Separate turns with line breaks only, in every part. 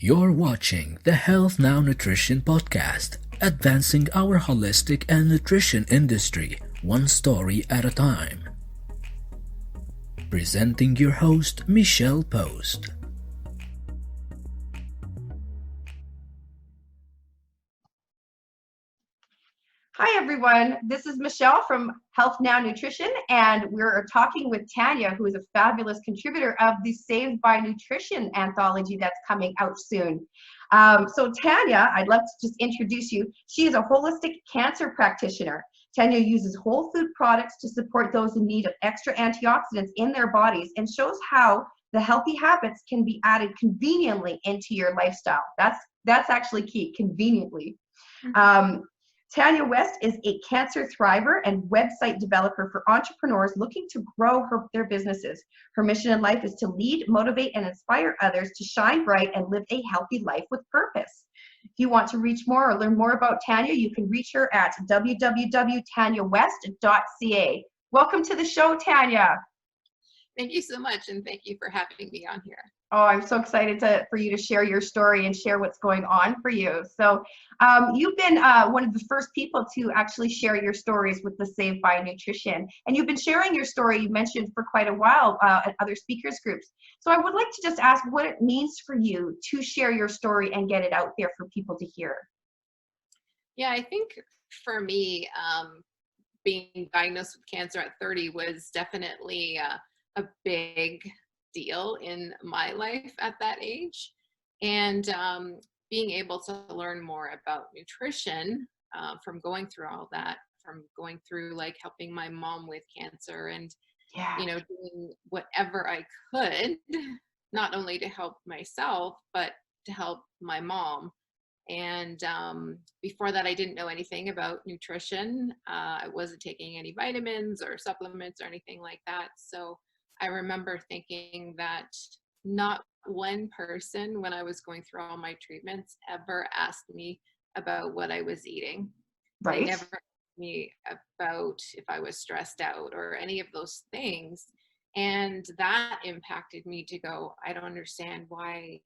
You're watching the Health Now Nutrition Podcast, advancing our holistic and nutrition industry one story at a time. Presenting your host, Michelle Post.
Hi, everyone. This is Michelle from Health Now Nutrition, and we're talking with Tanya, who is a fabulous contributor of the Saved by Nutrition anthology that's coming out soon. So Tanya, I'd love to just introduce you. She is a holistic cancer practitioner. Tanya uses whole food products to support those in need of extra antioxidants in their bodies and shows how the healthy habits can be added conveniently into your lifestyle. That's actually key, conveniently. Tanya West is a cancer thriver and website developer for entrepreneurs looking to grow their businesses. Her mission in life is to lead, motivate, and inspire others to shine bright and live a healthy life with purpose. If you want to reach more or learn more about Tanya, you can reach her at www.tanyawest.ca. Welcome to the show, Tanya.
Thank you so much, and thank you for having me on here.
Oh, I'm so excited for you to share your story and share what's going on for you. So you've been one of the first people to actually share your stories with the Saved by Nutrition. And you've been sharing your story, you mentioned, for quite a while at other speakers groups. So I would like to just ask what it means for you to share your story and get it out there for people to hear.
Yeah, I think for me, being diagnosed with cancer at 30 was definitely a big deal in my life at that age. And being able to learn more about nutrition from going through all that, from going through like helping my mom with cancer and, doing whatever I could, not only to help myself, but to help my mom. And before that, I didn't know anything about nutrition. I wasn't taking any vitamins or supplements or anything like that. So I remember thinking that not one person, when I was going through all my treatments, ever asked me about what I was eating.
Right.
They never asked me about if I was stressed out or any of those things. And that impacted me to go, I don't understand why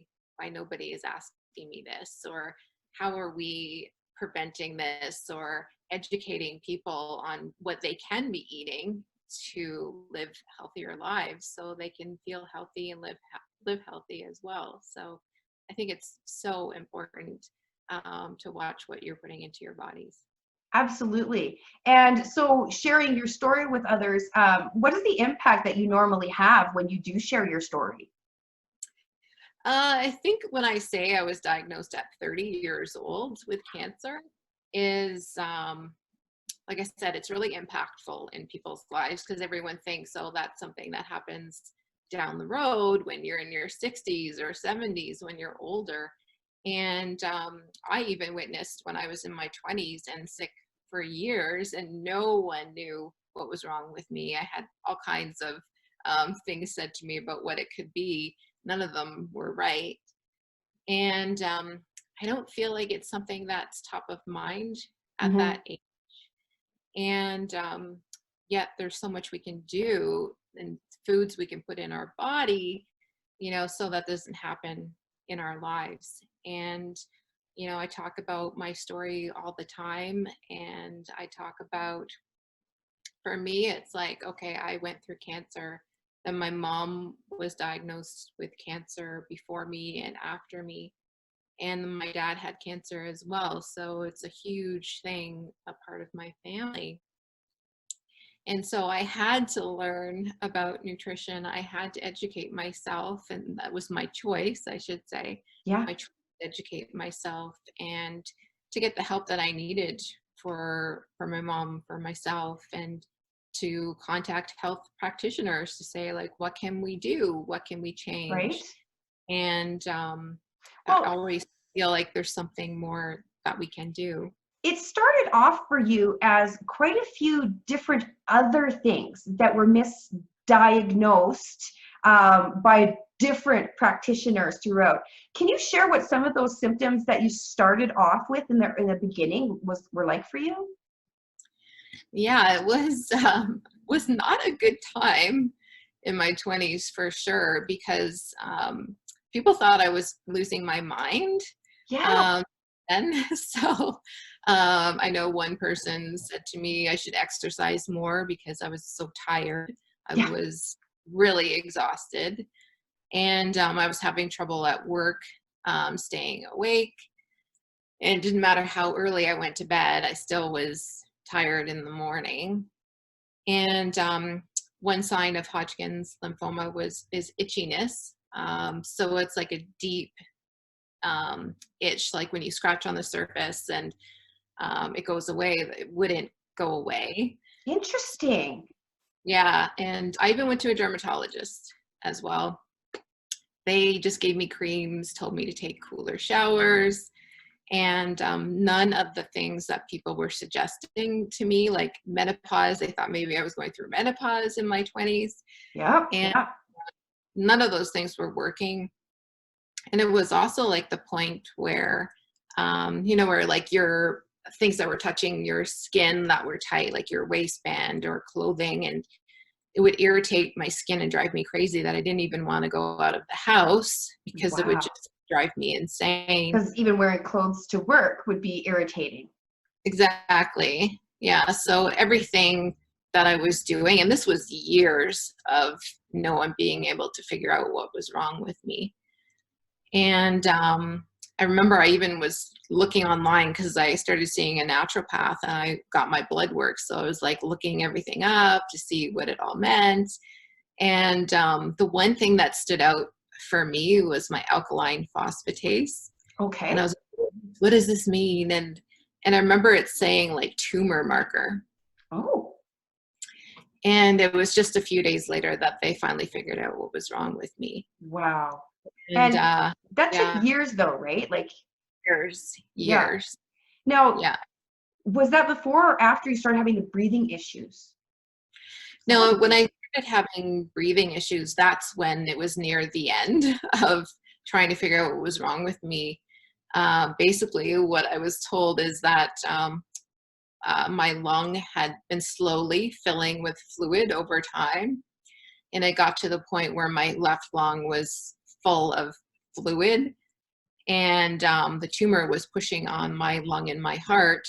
nobody is asking me this, or how are we preventing this, or educating people on what they can be eating to live healthier lives so they can feel healthy and live healthy as well. So I think it's so important to watch what you're putting into your bodies.
Absolutely. And so sharing your story with others, what is the impact that you normally have when you do share your story?
I think when I say I was diagnosed at 30 years old with cancer is like I said, it's really impactful in people's lives because everyone thinks, oh, that's something that happens down the road when you're in your 60s or 70s, when you're older. And I even witnessed when I was in my 20s and sick for years, and no one knew what was wrong with me. I had all kinds of things said to me about what it could be. None of them were right. And I don't feel like it's something that's top of mind at that age. And yet there's so much we can do and foods we can put in our body, so that doesn't happen in our lives. And, I talk about my story all the time, and I talk about, for me, it's like, okay, I went through cancer, then my mom was diagnosed with cancer before me and after me. And my dad had cancer as well. So it's a huge thing, a part of my family. And so I had to learn about nutrition. I had to educate myself, and that was my choice, I should say.
Yeah.
My choice to educate myself and to get the help that I needed for my mom, for myself, and to contact health practitioners to say, like, what can we do? What can we change?
Right.
And I always feel like there's something more that we can do.
It started off for you as quite a few different other things that were misdiagnosed by different practitioners throughout. Can you share what some of those symptoms that you started off with in the beginning were like for you?
Yeah, it was not a good time in my 20s for sure, because people thought I was losing my mind.
Yeah.
And so I know one person said to me I should exercise more because I was so tired. I
Yeah.
was really exhausted, and I was having trouble at work, staying awake. And it didn't matter how early I went to bed, I still was tired in the morning. And one sign of Hodgkin's lymphoma is itchiness. So it's like a deep itch, like when you scratch on the surface and it goes away, it wouldn't go away.
Interesting.
Yeah, and I even went to a dermatologist as well. They just gave me creams, told me to take cooler showers, and none of the things that people were suggesting to me, like menopause. They thought maybe I was going through menopause in my 20s,
Yep.
and
Yeah.
none of those things were working. And it was also like the point where, where like your things that were touching your skin that were tight, like your waistband or clothing, and it would irritate my skin and drive me crazy that I didn't even want to go out of the house because it would
Wow.
just drive me insane.
Because even wearing clothes to work would be irritating.
Exactly. Yeah. So everything that I was doing, and this was years of no one being able to figure out what was wrong with me. And I remember I even was looking online because I started seeing a naturopath and I got my blood work. So I was like looking everything up to see what it all meant. And the one thing that stood out for me was my alkaline phosphatase. And I
Okay.
was like, what does this mean? And I remember it saying like tumor marker.
Oh,
And it was just a few days later that they finally figured out what was wrong with me.
wow.
And
And that took
yeah,
years though, right? Like,
years,
yeah.
years.
Now,
Yeah.
was that before or after you started having the breathing issues?
No, when I started having breathing issues, that's when it was near the end of trying to figure out what was wrong with me. Basically, what I was told is that my lung had been slowly filling with fluid over time. And it got to the point where my left lung was full of fluid. And the tumor was pushing on my lung and my heart.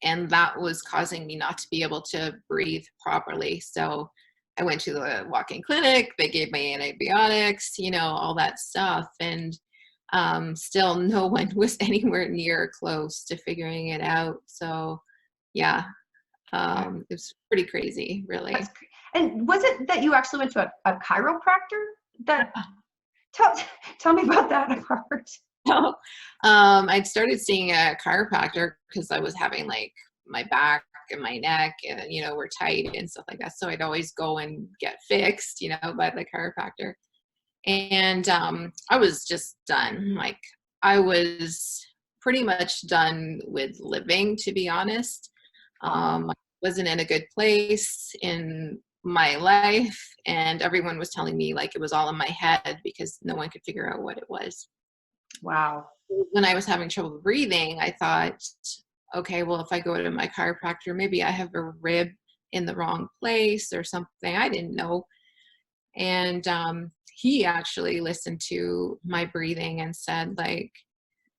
And that was causing me not to be able to breathe properly. So I went to the walk-in clinic. They gave me antibiotics, all that stuff. And still no one was anywhere near close to figuring it out. So yeah, it was pretty crazy,
That's
really.
and was it that you actually went to a chiropractor? That tell tell me about that part.
So, I'd started seeing a chiropractor because I was having like my back and my neck and were tight and stuff like that. So I'd always go and get fixed, by the chiropractor. And I was just done. Like I was pretty much done with living, to be honest.
Oh,
I wasn't in a good place in my life, and everyone was telling me like it was all in my head because no one could figure out what it was.
wow.
When I was having trouble breathing, I thought, okay, well, if I go to my chiropractor, maybe I have a rib in the wrong place or something. I didn't know. And he actually listened to my breathing and said, like,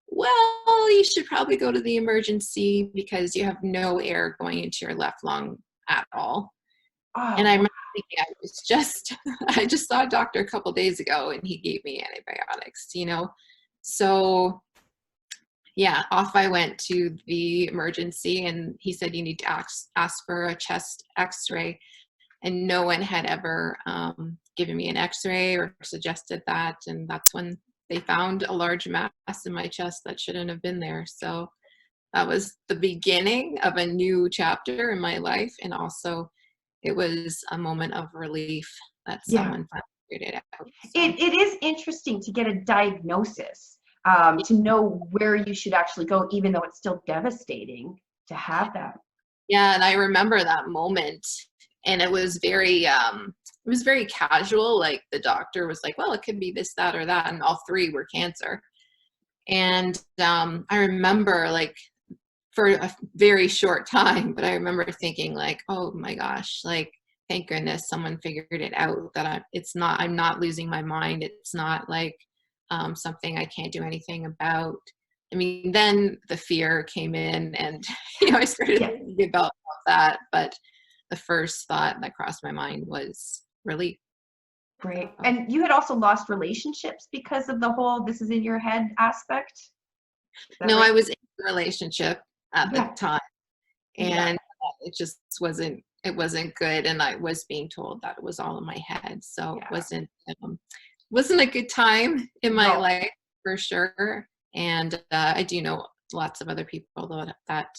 well, you should probably go to the emergency because you have no air going into your left lung at all. And
Oh,
I
wow.
remember thinking I just saw a doctor a couple days ago and he gave me antibiotics. So yeah, off I went to the emergency and he said, you need to ask for a chest x-ray. And no one had ever given me an x-ray or suggested that. And that's when they found a large mass in my chest that shouldn't have been there. So that was the beginning of a new chapter in my life. And also it was a moment of relief that
Yeah.
someone finally figured it out. So
It is interesting to get a diagnosis, to know where you should actually go, even though it's still devastating to have that.
yeah, and I remember that moment, and it was very casual. Like the doctor was like, well, it could be this, that, or that, and all three were cancer. And I remember like for a very short time, but I remember thinking like, oh my gosh, like thank goodness someone figured it out, that I'm not losing my mind. It's not like something I can't do anything about. I mean, then the fear came in, and I started
Yeah.
thinking about that. But the first thought that crossed my mind was relief.
Great. And you had also lost relationships because of the whole "this is in your head" aspect? Is that
No,
right?
I was in a relationship at the
Yeah.
time,
Yeah.
and it just wasn't good, and I was being told that it was all in my head, so it
Yeah.
wasn't a good time in my
No.
life, for sure. And I do know lots of other people, though, that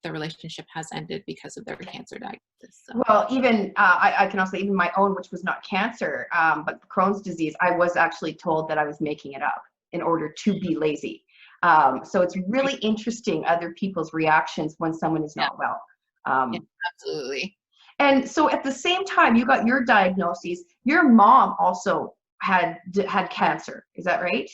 their relationship has ended because of their cancer diagnosis. So
Well, even I can also, even my own, which was not cancer, but Crohn's disease, I was actually told that I was making it up in order to be lazy. So it's really interesting other people's reactions when someone is
yeah,
not well.
yeah,
Um,
absolutely.
and so at the same time you got your diagnoses, your mom also had cancer. Is that right?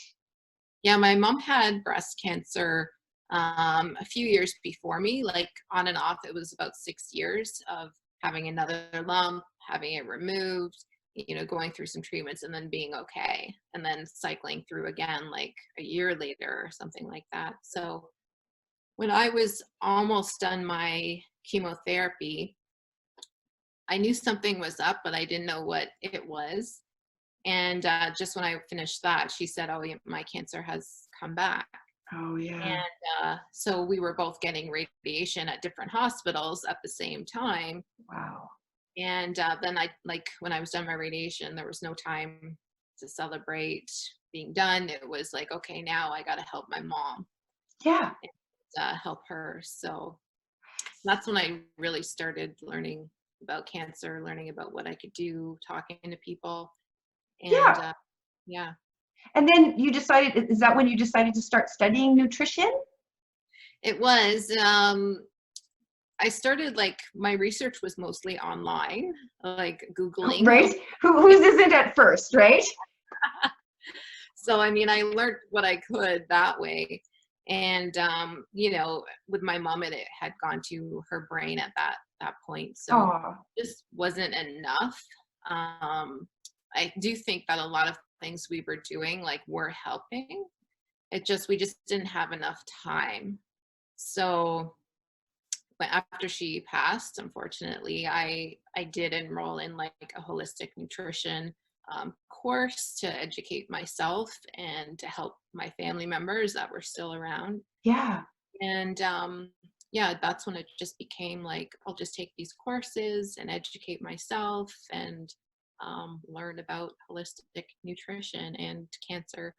Yeah, my mom had breast cancer a few years before me, like on and off. It was about 6 years of having another lump, having it removed, going through some treatments and then being okay, and then cycling through again like a year later or something like that. So when I was almost done my chemotherapy, I knew something was up, but I didn't know what it was. And just when I finished that, she said, "Oh, yeah, my cancer has come back."
Oh yeah.
And so we were both getting radiation at different hospitals at the same time.
Wow.
And then like when I was done my radiation, there was no time to celebrate being done. It was like, okay, now I got to help my mom
Yeah.
and help her. So that's when I really started learning about cancer, learning about what I could do, talking to people. And
Yeah.
yeah.
And then you decided, is that when you decided to start studying nutrition?
It was. I started, like, my research was mostly online, like Googling.
Right? Whose isn't at first, right?
So, I mean, I learned what I could that way. And, with my mom, it had gone to her brain at that point. So
Oh,
it just wasn't enough. I do think that a lot of things we were doing, like, were helping. We just didn't have enough time. So but after she passed, unfortunately, I did enroll in like a holistic nutrition course to educate myself and to help my family members that were still around.
yeah.
And yeah, that's when it just became like, I'll just take these courses and educate myself and learn about holistic nutrition and cancer.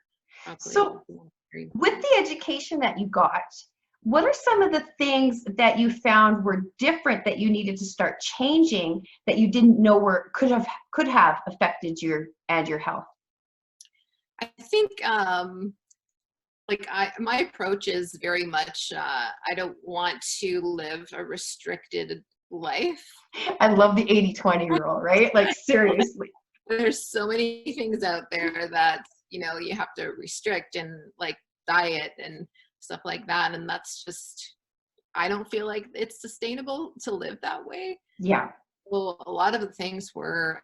Probably.
So, with the education that you got, what are some of the things that you found were different that you needed to start changing that you didn't know were could have affected your health?
I think like my approach is very much I don't want to live a restricted life.
I love the 80/20 rule, right? Like seriously.
There's so many things out there that you have to restrict, and like diet and stuff like that, and that's just, I don't feel like it's sustainable to live that way.
Yeah.
Well, a lot of the things were,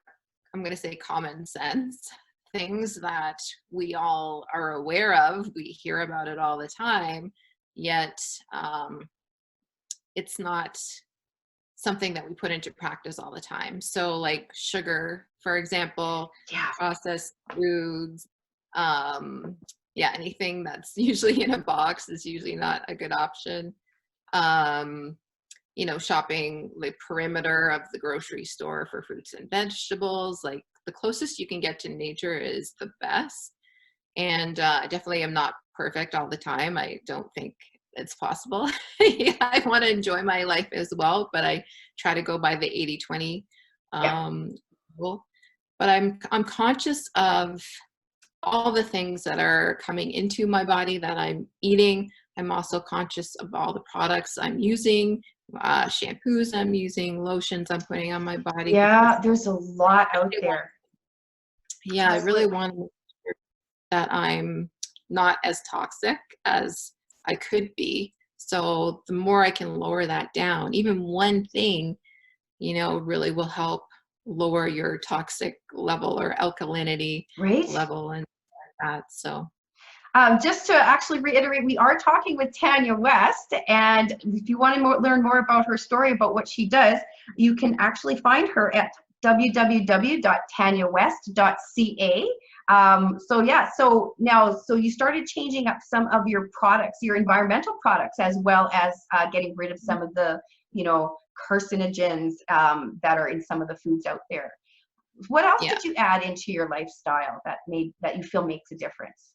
I'm going to say, common sense things that we all are aware of. We hear about it all the time, yet it's not something that we put into practice all the time. So, like sugar, for example,
Yeah.
processed foods, yeah, anything that's usually in a box is usually not a good option. Um, shopping the perimeter of the grocery store for fruits and vegetables, like the closest you can get to nature is the best. And I definitely am not perfect all the time. I don't think it's possible. Yeah, I want to enjoy my life as well, but I try to go by the 80/20
Yeah.
rule. But I'm conscious of all the things that are coming into my body that I'm eating. I'm also conscious of all the products I'm using, shampoos I'm using, lotions I'm putting on my body, because
Yeah, there's a lot out there.
yeah, I really
Absolutely.
want to make sure that I'm not as toxic as I could be. So the more I can lower that down, even one thing, really will help lower your toxic level or alkalinity
Right.
level and that. So
just to actually reiterate, we are talking with Tanya West, and if you want to learn more about her story, about what she does, you can actually find her at www.tanyawest.ca. So yeah, so now, so you started changing up some of your products, your environmental products, as well as getting rid of some of the, you know, carcinogens that are in some of the foods out there. What else
yeah.
did you add into your lifestyle that you feel makes a difference?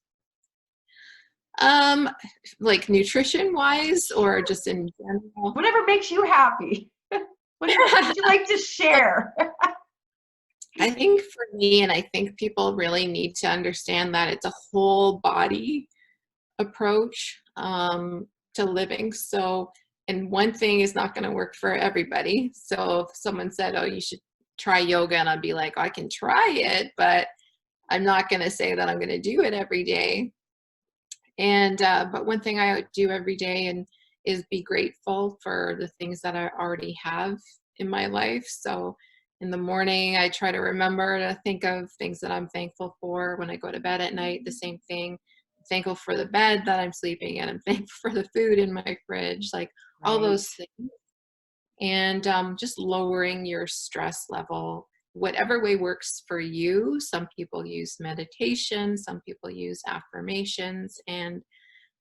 Like nutrition wise or just in general?
Whatever makes you happy. What would you like to share?
I think for me, and I think people really need to understand that it's a whole body approach to living. So, and one thing is not going to work for everybody. So if someone said, oh, you should try yoga, and I'd be like, oh, I can try it, but I'm not going to say that I'm going to do it every day. And but one thing I do every day and is be grateful for the things that I already have in my life. So in the morning, I try to remember to think of things that I'm thankful for. When I go to bed at night, the same thing. I'm thankful for the bed that I'm sleeping in. I'm thankful for the food in my fridge, like all those things. And just lowering your stress level, whatever way works for you. Some people use meditation, some people use affirmations, and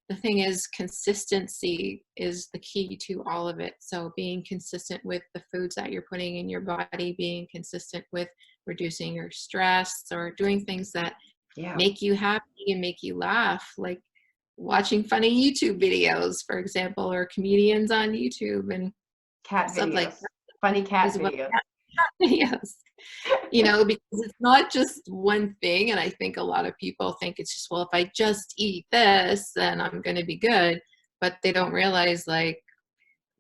the thing is, consistency is the key to all of it. So being consistent with the foods that you're putting in your body, being consistent with reducing your stress, or doing things that make you happy and make you laugh, like watching funny YouTube videos, for example, or comedians on YouTube and
Cat
stuff
videos,
like that
funny cat
as well.
videos.
Yes. You know, because it's not just one thing. And I think a lot of people think it's just, well, if I just eat this, then I'm going to be good. But they don't realize, like,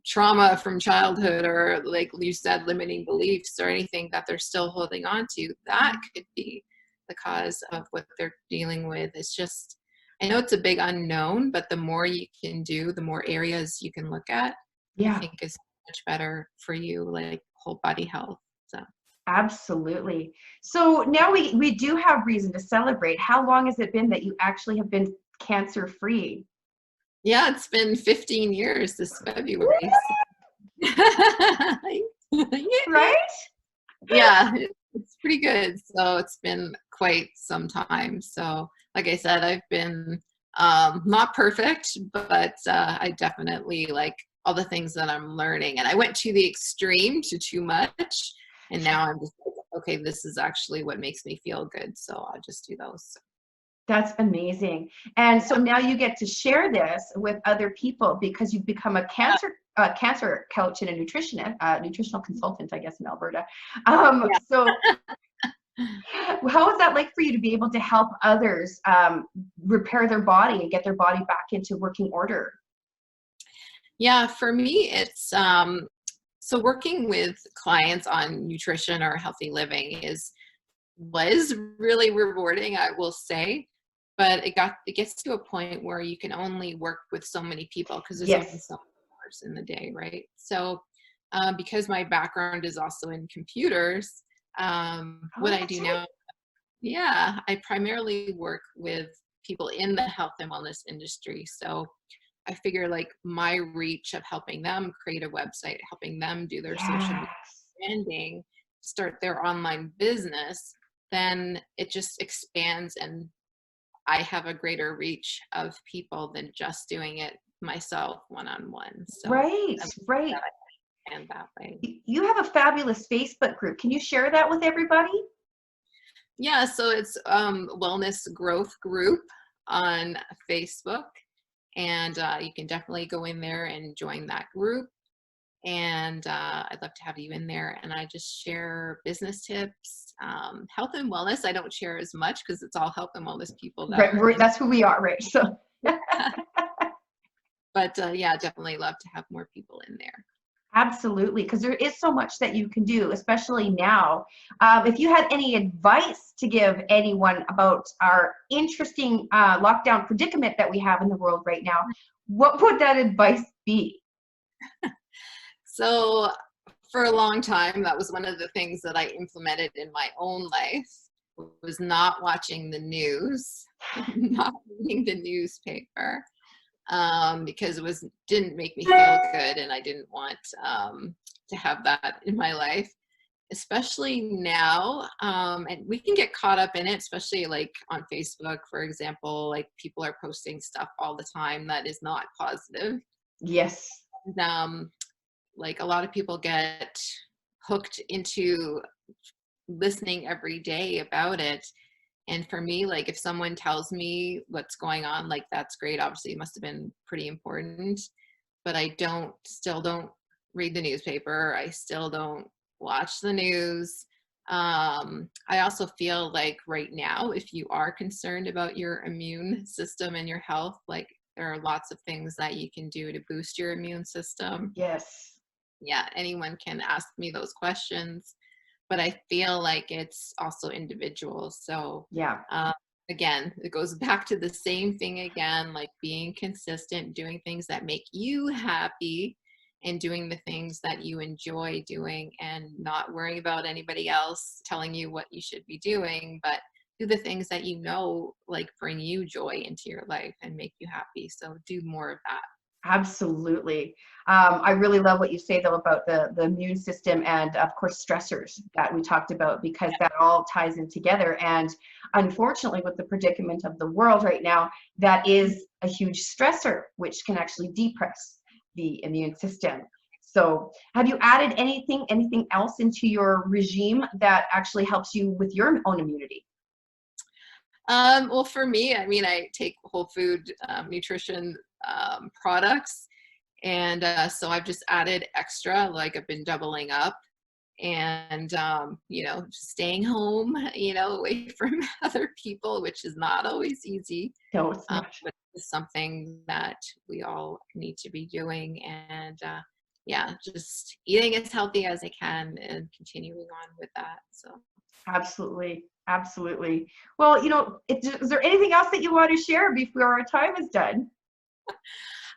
trauma from childhood, or like you said, limiting beliefs or anything that they're still holding on to, that could be the cause of what they're dealing with. It's just, I know it's a big unknown, but the more you can do, the more areas you can look at, I think is much better for you, like whole body health. So
Absolutely. So now we do have reason to celebrate. How long has it been that you actually have been cancer free?
yeah, it's been 15 years this February.
Right?
Yeah, it's pretty good. So it's been quite some time. So like I said, I've been not perfect, but I definitely like all the things that I'm learning. And I went to the extreme to too much. And now I'm just like, okay, this is actually what makes me feel good. So I'll just do those.
That's amazing. And so now you get to share this with other people because you've become a cancer coach and a nutritional consultant, I guess, in Alberta. So how is that like for you to be able to help others repair their body and get their body back into working order?
Yeah, for me, it's so working with clients on nutrition or healthy living was really rewarding, I will say. But it gets to a point where you can only work with so many people because there's only so many hours in the day, right? So because my background is also in computers, what I do now, yeah, I primarily work with people in the health and wellness industry. So I figure, like, my reach of helping them create a website, helping them do their social media branding, start their online business, then it just expands, and I have a greater reach of people than just doing it myself one-on-one. So
Right.
and that way.
You have a fabulous Facebook group. Can you share that with everybody?
Yeah, so it's Wellness Growth Group on Facebook, and you can definitely go in there and join that group. And I'd love to have you in there. And I just share business tips, health and wellness. I don't share as much because it's all health and wellness people that are
That's who we are, right? So,
but yeah, definitely love to have more people in there.
absolutely, because there is so much that you can do, especially now. If you had any advice to give anyone about our interesting lockdown predicament that we have in the world right now, what would that advice be?
So for a long time, that was one of the things that I implemented in my own life, was not watching the news, not reading the newspaper, because it didn't make me feel good, and I didn't want to have that in my life, especially now. And we can get caught up in it, especially like on Facebook, for example. Like, people are posting stuff all the time that is not positive.
Yes.
And, like, a lot of people get hooked into listening every day about it. And for me, like, if someone tells me what's going on, like, that's great. Obviously, it must have been pretty important. But I still don't read the newspaper. I still don't watch the news. I also feel like right now, if you are concerned about your immune system and your health, like, there are lots of things that you can do to boost your immune system.
Yes.
Yeah, anyone can ask me those questions, but I feel like it's also individual. So
Yeah.
again, it goes back to the same thing again, like being consistent, doing things that make you happy, and doing the things that you enjoy doing, and not worrying about anybody else telling you what you should be doing, but do the things that like bring you joy into your life and make you happy. So do more of that.
Absolutely. I really love what you say, though, about the immune system and, of course, stressors that we talked about, because that all ties in together. And unfortunately, with the predicament of the world right now, that is a huge stressor, which can actually depress the immune system. So have you added anything else into your regime that actually helps you with your own immunity?
Well, for me, I mean, I take whole food nutrition products, and so I've just added extra, like, I've been doubling up, and just staying home, away from other people, which is not always easy.
No, it's not.
But it's something that we all need to be doing, and yeah, just eating as healthy as I can and continuing on with that. So.
Absolutely. Absolutely. Well, is there anything else that you want to share before our time is done?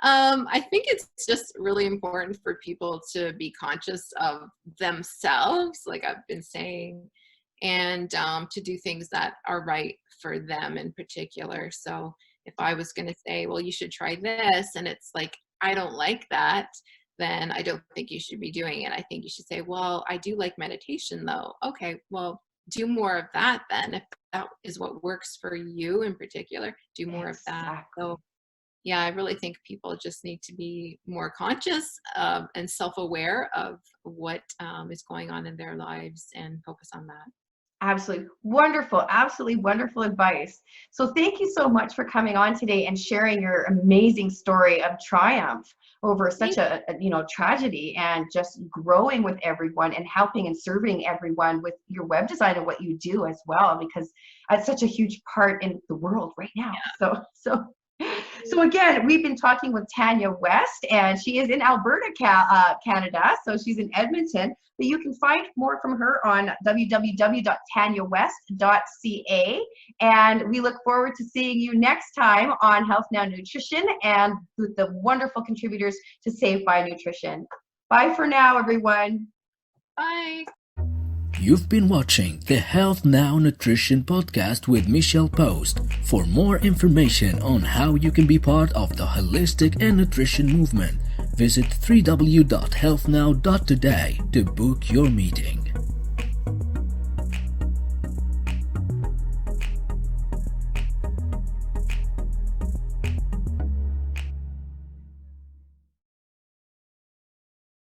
I think it's just really important for people to be conscious of themselves, like I've been saying, and to do things that are right for them in particular. So if I was going to say, well, you should try this, and it's like, I don't like that, then I don't think you should be doing it. I think you should say, well, I do like meditation, though. Okay, well, do more of that then. If that is what works for you in particular, do more of that. So yeah, I really think people just need to be more conscious and self-aware of what is going on in their lives, and focus on that.
Absolutely wonderful advice. So thank you so much for coming on today and sharing your amazing story of triumph over such a tragedy, and just growing with everyone and helping and serving everyone with your web design and what you do as well, because that's such a huge part in the world right now. So again, we've been talking with Tanya West, and she is in Alberta, Canada. So she's in Edmonton, but you can find more from her on www.tanyawest.ca. And we look forward to seeing you next time on Health Now Nutrition, and with the wonderful contributors to Saved by Nutrition. Bye for now, everyone.
Bye.
You've been watching the Health Now Nutrition podcast with Michelle Post. For more information on how you can be part of the holistic and nutrition movement, visit www.healthnow.today to book your meeting.